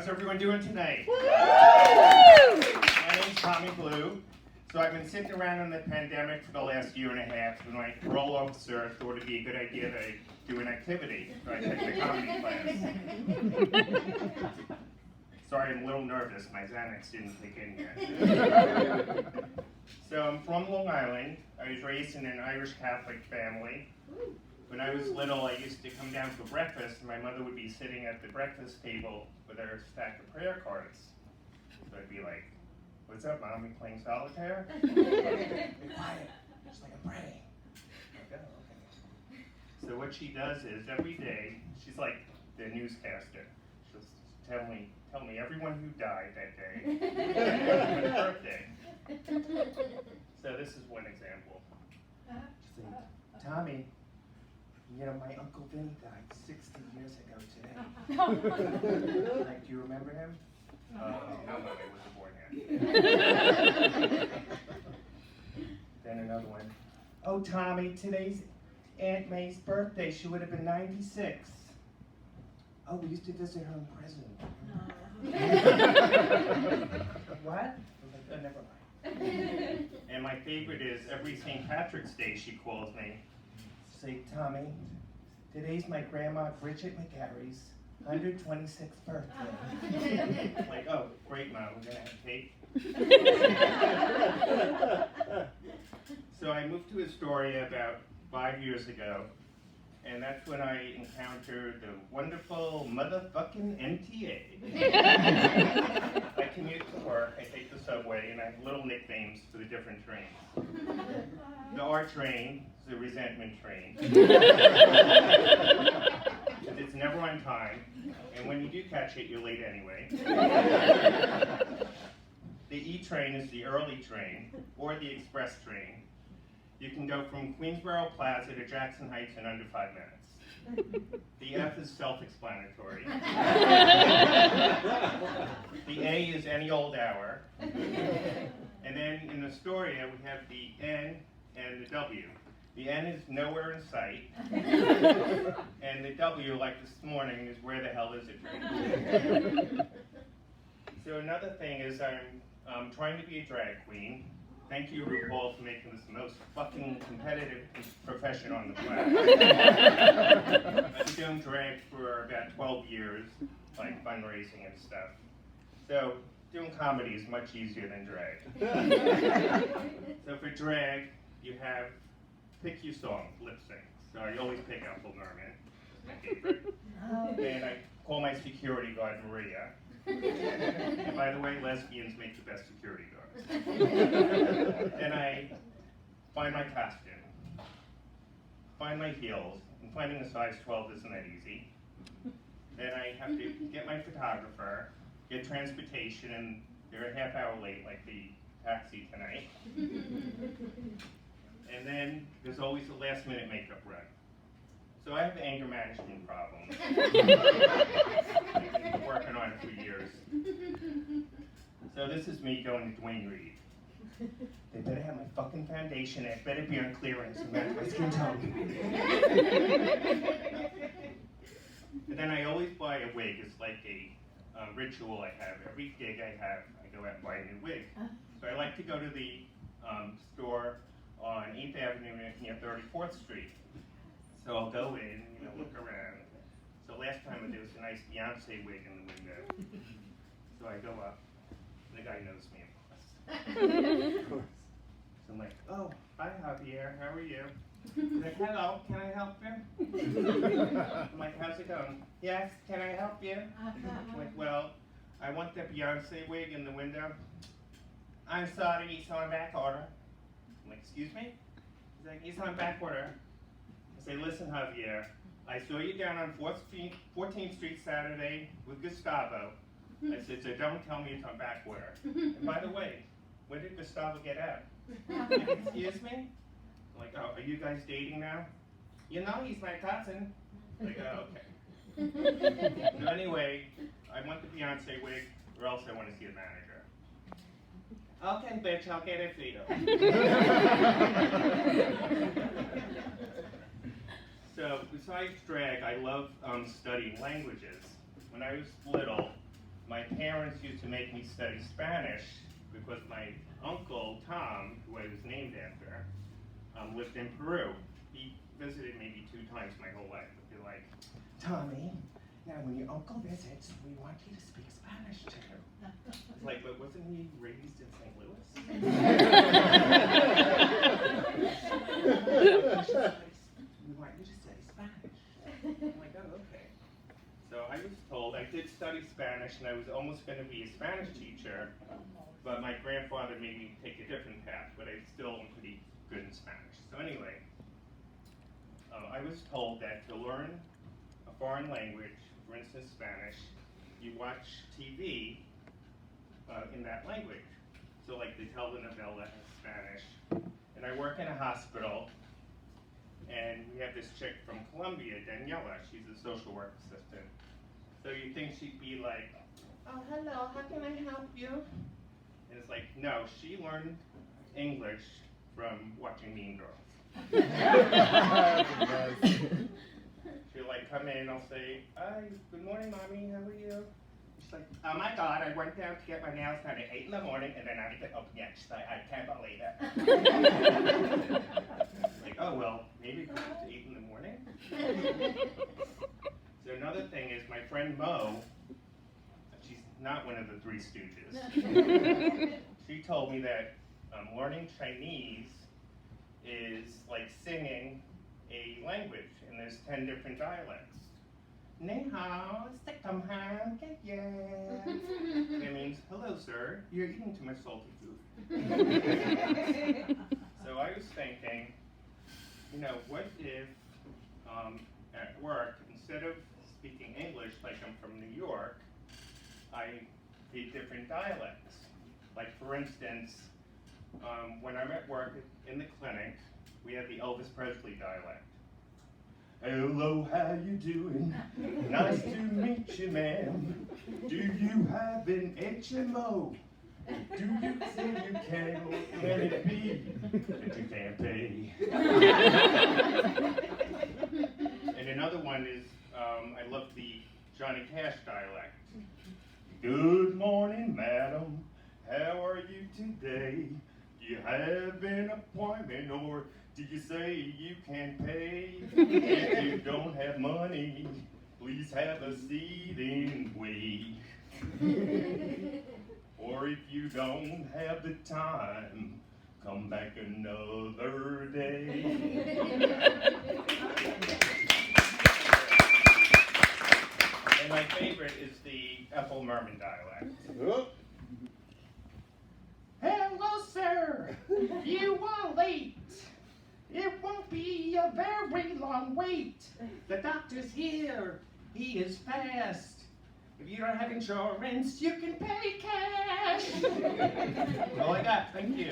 How's everyone doing tonight? My name's Tommy Blue. So I've been sitting around in the pandemic for the last year and a half, and my parole officer thought it'd be a good idea to do an activity. So I took the comedy class. Sorry, I'm a little nervous. My Xanax didn't kick in yet. So I'm from Long Island. I was raised in an Irish Catholic family. When I was little, I used to come down for breakfast, and my mother would be sitting at the breakfast table with her stack of prayer cards. So I'd be like, "What's up, Mom? You playing solitaire?" Be quiet, just like I'm praying. Like, oh, okay. So what she does is every day, she's like the newscaster. She'll tell me everyone who died that day, and everyone's birthday. So this is one example. She's like, "Tommy, you know, my Uncle Vinny died 60 years ago today." Like, do you remember him? No, I wasn't born yet. Then another one. "Oh, Tommy, today's Aunt May's birthday. She would have been 96. Oh, we used to visit her in prison." What? Oh, never mind. And my favorite is every St. Patrick's Day she calls me. She'll say, "Tommy, today's my grandma Bridget McGarry's 126th birthday." Like, oh, great, Mom, we're gonna have cake. So I moved to Astoria about 5 years ago, and that's when I encountered the wonderful motherfucking MTA. I commute to work, I take the subway, and I have little nicknames for the different trains. The R train is the resentment train. It's never on time, and when you do catch it, you're late anyway. The E train is the early train, or the express train. You can go from Queensboro Plaza to Jackson Heights in under 5 minutes. The F is self-explanatory. The A is any old hour. And then in Astoria, we have the N and the W. The N is nowhere in sight. And the W, like this morning, is where the hell is it? So another thing is I'm trying to be a drag queen. Thank you, RuPaul, for making this the most fucking competitive profession on the planet. I've been doing drag for about 12 years, like fundraising and stuff. So doing comedy is much easier than drag. So for drag, you have pick your song, lip sync. So I always pick Apple Merman, my favorite. And I call my security guard Maria. And by the way, lesbians make the best security guards. Then I find my costume, find my heels, and finding a size 12 isn't that easy. Then I have to get my photographer, get transportation, and they're a half hour late, like the taxi tonight. And then there's always a last minute makeup run. So I have anger management problems. I've been working on it for years. So this is me going to Dwayne Reed. They better have my fucking foundation, and it better be on clearance and match my skin tone. And then I always buy a wig. It's like a ritual I have. Every gig I have, I go out and buy a new wig. So I like to go to the store on 8th Avenue near 34th Street. So I'll go in, look around. So last time there was a nice Beyonce wig in the window. So I go up, and the guy knows me, of course. So I'm like, "Oh, hi Javier, how are you?" He's like, "Hello, can I help you?" I'm like, "How's it going?" "Yes, can I help you?" I'm like, "Well, I want the Beyonce wig in the window." "I'm sorry, it's on back order." I'm like, "Excuse me?" He's like, "It's on back order." I say, "Listen, Javier, I saw you down on 14th Street Saturday with Gustavo." I said, "So don't tell me it's on back order. And by the way, when did Gustavo get out?" Like, "Excuse me?" I'm like, "Oh, are you guys dating now?" "You know, he's my cousin." Like, "Oh, okay." So anyway, I want the Beyonce wig, or else I want to see a manager. "Okay, bitch, I'll get it for you." So besides drag, I love studying languages. When I was little, my parents used to make me study Spanish because my uncle, Tom, who I was named after, lived in Peru. He visited maybe 2 times my whole life. He'd be like, Tommy, now when your uncle visits, we want you to speak Spanish to him. It's like, but wasn't he raised in St. Louis? We want you to study Spanish. I'm like, oh, okay. So I was told I did study Spanish, and I was almost going to be a Spanish teacher, but my grandfather made me take a different path, but I still am pretty good in Spanish. So anyway, I was told that to learn a foreign language, for instance Spanish, you watch TV in that language. So like the telenovela in Spanish. And I work in a hospital, and we have this chick from Colombia, Daniela. She's a social work assistant. So you think she'd be like, oh, hello, how can I help you? And it's like, no, she learned English from watching Mean Girls. She'll like come in, I'll say, hi, good morning, Mommy, how are you? She's like, oh my God, I went down to get my nails done at 8 in the morning, and then I didn't open yet. She's like, I can't believe it. Like, oh, well, maybe because it's 8 in the morning. So another thing is my friend Mo, she's not one of the 3 Stooges. She told me that learning Chinese is like singing a language, and there's 10 different dialects. Ni hao, come ham, yeah. That means, hello, sir, you're eating too much salty food. So I was thinking, you know, what if at work, instead of speaking English like I'm from New York, I did different dialects. Like for instance, when I'm at work in the clinic, we have the Elvis Presley dialect. Hello, how you doing? Nice to meet you, ma'am. Do you have an HMO? Do you think you can, or can it be that you can't pay? And another one is, I love the Johnny Cash dialect. Good morning, madam. How are you today? Do you have an appointment, or do you say you can pay? If you don't have money, please have a seat and wait. Or if you don't have the time, come back another day. And my favorite is the Ethel Merman dialect. Oh. Hello, sir. You are late. It won't be a very long wait. The doctor's here. He is fast. If you don't have insurance, you can pay cash. That's all I got. Thank you.